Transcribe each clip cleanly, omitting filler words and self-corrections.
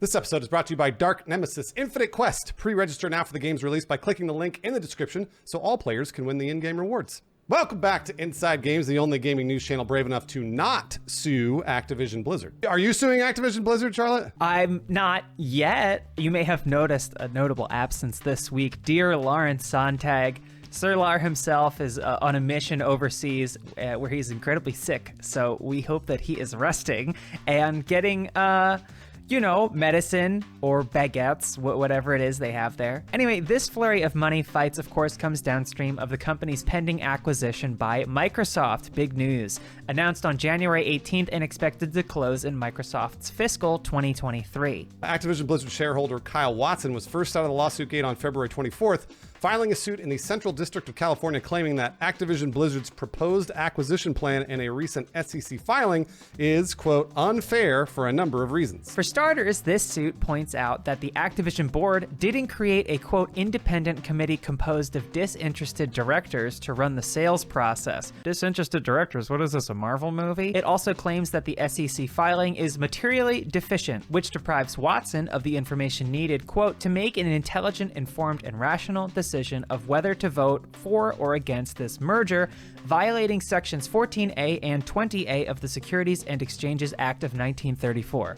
This episode is brought to you by Dark Nemesis Infinite Quest. Pre-register now for the game's release by clicking the link in the description so all players can win the in-game rewards. Welcome back to Inside Games, the only gaming news channel brave enough to not sue Activision Blizzard. Are you suing Activision Blizzard, Charlotte? I'm not yet. You may have noticed a notable absence this week. Dear Lawrence Sonntag, Sir Lar himself is on a mission overseas where he's incredibly sick. So we hope that he is resting and getting medicine or baguettes, whatever it is they have there. Anyway, this flurry of money fights, of course, comes downstream of the company's pending acquisition by Microsoft. Big news. Announced on January 18th and expected to close in Microsoft's fiscal 2023. Activision Blizzard shareholder Kyle Watson was first out of the lawsuit gate on February 24th, filing a suit in the Central District of California claiming that Activision Blizzard's proposed acquisition plan in a recent SEC filing is, quote, unfair for a number of reasons. For starters, this suit points out that the Activision board didn't create a, quote, independent committee composed of disinterested directors to run the sales process. Disinterested directors? What is this, a Marvel movie? It also claims that the SEC filing is materially deficient, which deprives Watson of the information needed, quote, to make an intelligent, informed, and rational decision of whether to vote for or against this merger, violating sections 14A and 20A of the Securities and Exchanges Act of 1934.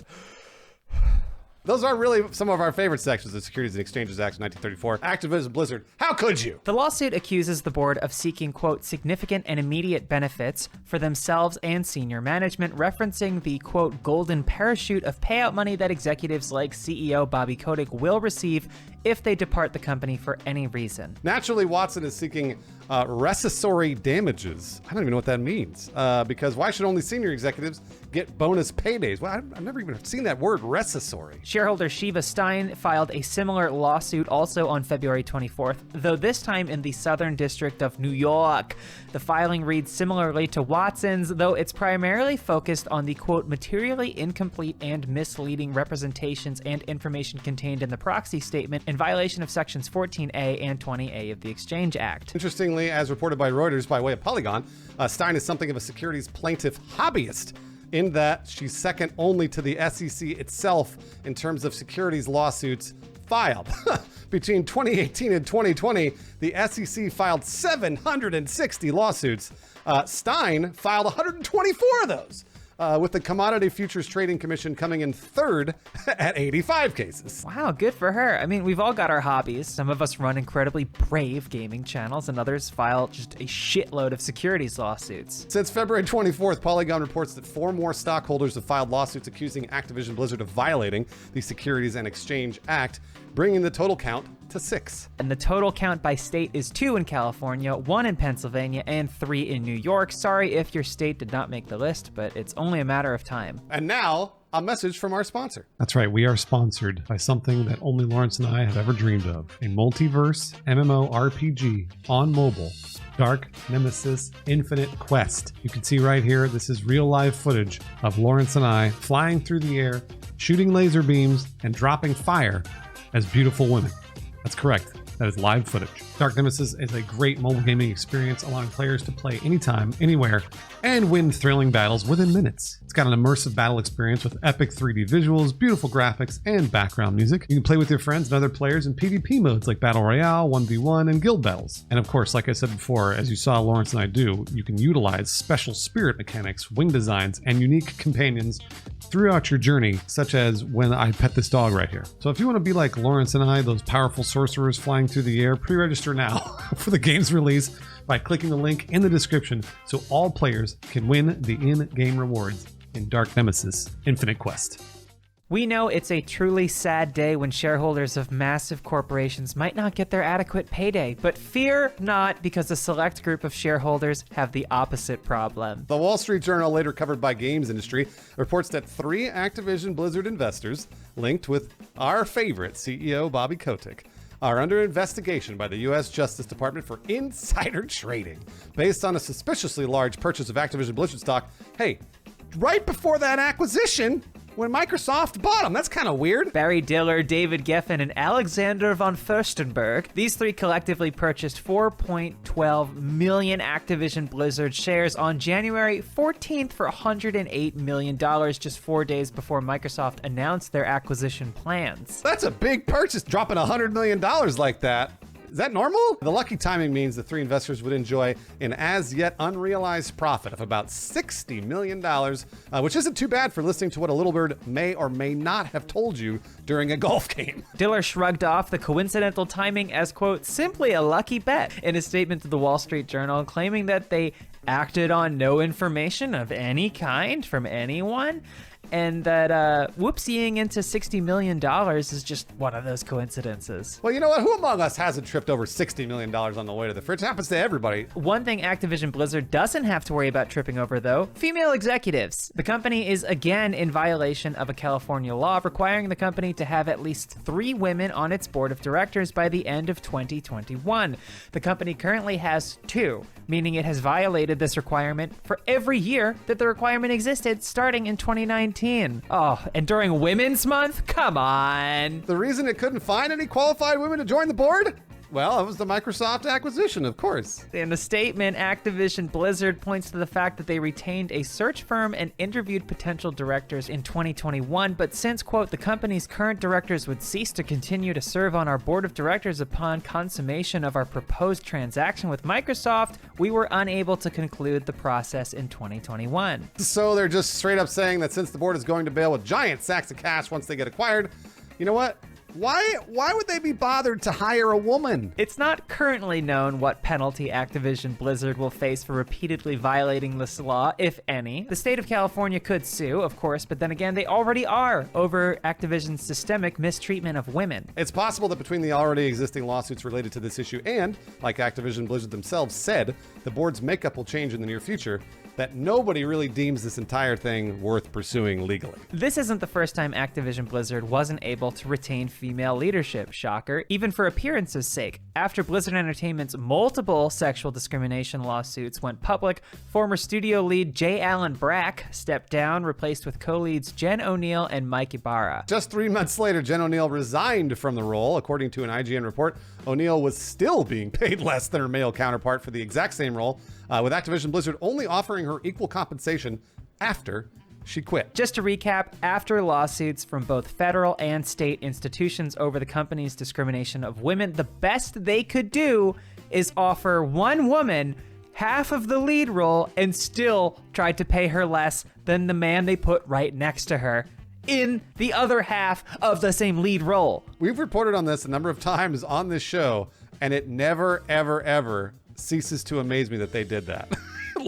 Those are really some of our favorite sections of the Securities and Exchanges Act of 1934. Activision Blizzard, how could you? The lawsuit accuses the board of seeking, quote, significant and immediate benefits for themselves and senior management, referencing the, quote, golden parachute of payout money that executives like CEO Bobby Kotick will receive if they depart the company for any reason. Naturally, Watson is seeking recessory damages. I don't even know what that means, because why should only senior executives get bonus paydays? Well, I've never even seen that word, recessory. Shareholder Shiva Stein filed a similar lawsuit also on February 24th, though this time in the Southern District of New York. The filing reads similarly to Watson's, though it's primarily focused on the, quote, materially incomplete and misleading representations and information contained in the proxy statement in violation of sections 14A and 20A of the Exchange Act. Interestingly, as reported by Reuters by way of Polygon, Stein is something of a securities plaintiff hobbyist, in that she's second only to the SEC itself in terms of securities lawsuits filed. Between 2018 and 2020, the SEC filed 760 lawsuits. Stein filed 124 of those, with the Commodity Futures Trading Commission coming in third at 85 cases. Wow, good for her. I mean, we've all got our hobbies. Some of us run incredibly brave gaming channels, and others file just a shitload of securities lawsuits. Since February 24th, Polygon reports that 4 more stockholders have filed lawsuits accusing Activision Blizzard of violating the Securities and Exchange Act, bringing the total count to 6. And the total count by state is 2 in California, 1 in Pennsylvania, and 3 in New York. Sorry if your state did not make the list, but it's only a matter of time. And now, a message from our sponsor. That's right, we are sponsored by something that only Lawrence and I have ever dreamed of. A multiverse MMORPG on mobile. Dark Nemesis Infinite Quest. You can see right here, this is real live footage of Lawrence and I flying through the air, shooting laser beams, and dropping fire as beautiful women. That's correct. That is live footage. Dark Nemesis is a great mobile gaming experience, allowing players to play anytime, anywhere, and win thrilling battles within minutes. It's got an immersive battle experience with epic 3D visuals, beautiful graphics, and background music. You can play with your friends and other players in PvP modes like Battle Royale, 1v1, and guild battles. And of course, like I said before, as you saw Lawrence and I do, you can utilize special spirit mechanics, wing designs, and unique companions throughout your journey, such as when I pet this dog right here. So if you want to be like Lawrence and I, those powerful sorcerers flying through the air, pre-register now for the game's release by clicking the link in the description so all players can win the in-game rewards in Dark Nemesis Infinite Quest. We know it's a truly sad day when shareholders of massive corporations might not get their adequate payday, but fear not, because a select group of shareholders have the opposite problem. The Wall Street Journal, later covered by Games Industry, reports that 3 Activision Blizzard investors linked with our favorite CEO Bobby Kotick are under investigation by the U.S. Justice Department for insider trading based on a suspiciously large purchase of Activision Blizzard stock. Hey, right before that acquisition, when Microsoft bought them. That's kind of weird. Barry Diller, David Geffen, and Alexander von Furstenberg. These three collectively purchased 4.12 million Activision Blizzard shares on January 14th for $108 million, just 4 days before Microsoft announced their acquisition plans. That's a big purchase, dropping $100 million like that. Is that normal? The lucky timing means the three investors would enjoy an as yet unrealized profit of about $60 million, which isn't too bad for listening to what a little bird may or may not have told you during a golf game. Diller shrugged off the coincidental timing as, quote, simply a lucky bet in a statement to the Wall Street Journal, claiming that they acted on no information of any kind from anyone, and that whoopsieing into $60 million is just one of those coincidences. Well, you know what? Who among us hasn't tripped over $60 million on the way to the fridge? It happens to everybody. One thing Activision Blizzard doesn't have to worry about tripping over, though, female executives. The company is again in violation of a California law requiring the company to have at least 3 women on its board of directors by the end of 2021. The company currently has 2, meaning it has violated this requirement for every year that the requirement existed, starting in 2019. Oh, and during Women's Month? Come on. The reason it couldn't find any qualified women to join the board? Well, it was the Microsoft acquisition, of course. In the statement, Activision Blizzard points to the fact that they retained a search firm and interviewed potential directors in 2021, but since, quote, the company's current directors would cease to continue to serve on our board of directors upon consummation of our proposed transaction with Microsoft, we were unable to conclude the process in 2021. So they're just straight up saying that since the board is going to bail with giant sacks of cash once they get acquired, you know what? Why would they be bothered to hire a woman? It's not currently known what penalty Activision Blizzard will face for repeatedly violating this law, if any. The state of California could sue, of course, but then again, they already are over Activision's systemic mistreatment of women. It's possible that between the already existing lawsuits related to this issue and, like Activision Blizzard themselves said, the board's makeup will change in the near future, that nobody really deems this entire thing worth pursuing legally. This isn't the first time Activision Blizzard wasn't able to retain female leadership, shocker, even for appearance's sake. After Blizzard Entertainment's multiple sexual discrimination lawsuits went public, former studio lead J. Allen Brack stepped down, replaced with co-leads Jen O'Neill and Mike Ibarra. Just 3 months later, Jen O'Neill resigned from the role. According to an IGN report, O'Neill was still being paid less than her male counterpart for the exact same role, with Activision Blizzard only offering her equal compensation after she quit. Just to recap, after lawsuits from both federal and state institutions over the company's discrimination of women, the best they could do is offer one woman half of the lead role and still tried to pay her less than the man they put right next to her in the other half of the same lead role. We've reported on this a number of times on this show, and it never, ever, ever ceases to amaze me that they did that.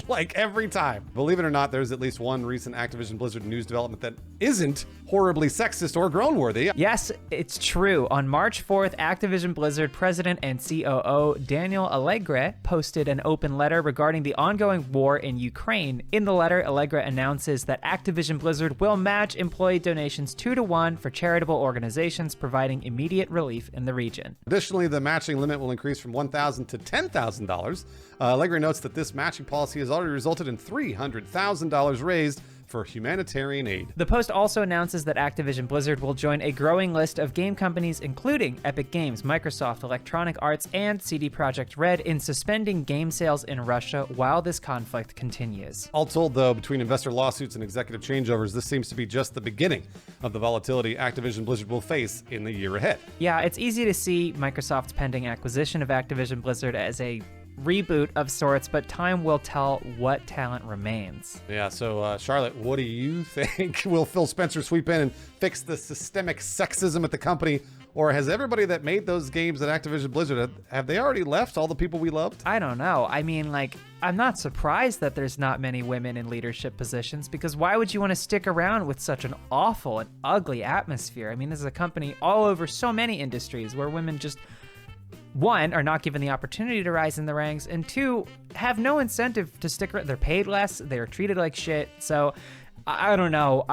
Like every time. Believe it or not, there's at least one recent Activision Blizzard news development that isn't horribly sexist or groan-worthy. Yes, it's true. On March 4th, Activision Blizzard President and COO Daniel Alegre posted an open letter regarding the ongoing war in Ukraine. In the letter, Alegre announces that Activision Blizzard will match employee donations 2-to-1 for charitable organizations providing immediate relief in the region. Additionally, the matching limit will increase from $1,000 to $10,000. Alegre notes that this matching policy has already resulted in $300,000 raised for humanitarian aid. The Post also announces that Activision Blizzard will join a growing list of game companies including Epic Games, Microsoft, Electronic Arts, and CD Projekt Red in suspending game sales in Russia while this conflict continues. All told, though, between investor lawsuits and executive changeovers, this seems to be just the beginning of the volatility Activision Blizzard will face in the year ahead. Yeah, it's easy to see Microsoft's pending acquisition of Activision Blizzard as a reboot of sorts, but time will tell what talent remains. Yeah, so Charlotte, what do you think? Will Phil Spencer sweep in and fix the systemic sexism at the company? Or has everybody that made those games at Activision Blizzard, have they already left, all the people we loved? I don't know. I mean, like, I'm not surprised that there's not many women in leadership positions, because why would you want to stick around with such an awful and ugly atmosphere? I mean, this is a company all over so many industries where women just, one, are not given the opportunity to rise in the ranks, and two, have no incentive to stick around. They're paid less, they're treated like shit, so I don't know.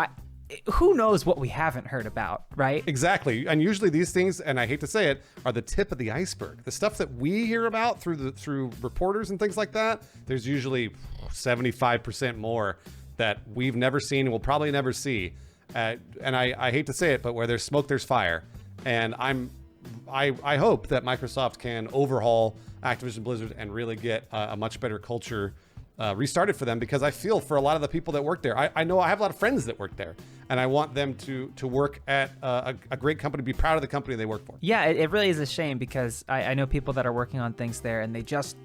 Who knows what we haven't heard about, right? Exactly. And usually these things, and I hate to say it, are the tip of the iceberg. The stuff that we hear about through reporters and things like that, there's usually 75% more that we've never seen and will probably never see. And I hate to say it, but where there's smoke, there's fire. And I hope that Microsoft can overhaul Activision Blizzard and really get a much better culture restarted for them, because I feel for a lot of the people that work there, I know I have a lot of friends that work there, and I want them to work at a great company, be proud of the company they work for. Yeah, it really is a shame, because I know people that are working on things there, and they just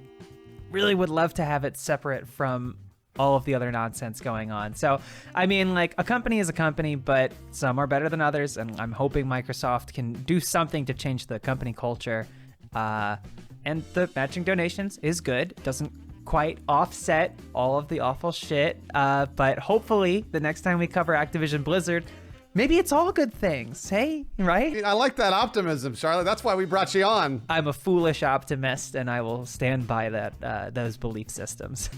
really would love to have it separate from all of the other nonsense going on. So, I mean, like, a company is a company, but some are better than others, and I'm hoping Microsoft can do something to change the company culture. And the matching donations is good. It doesn't quite offset all of the awful shit, but hopefully the next time we cover Activision Blizzard, maybe it's all good things, hey? Right? I like that optimism, Charlotte. That's why we brought you on. I'm a foolish optimist, and I will stand by that those belief systems.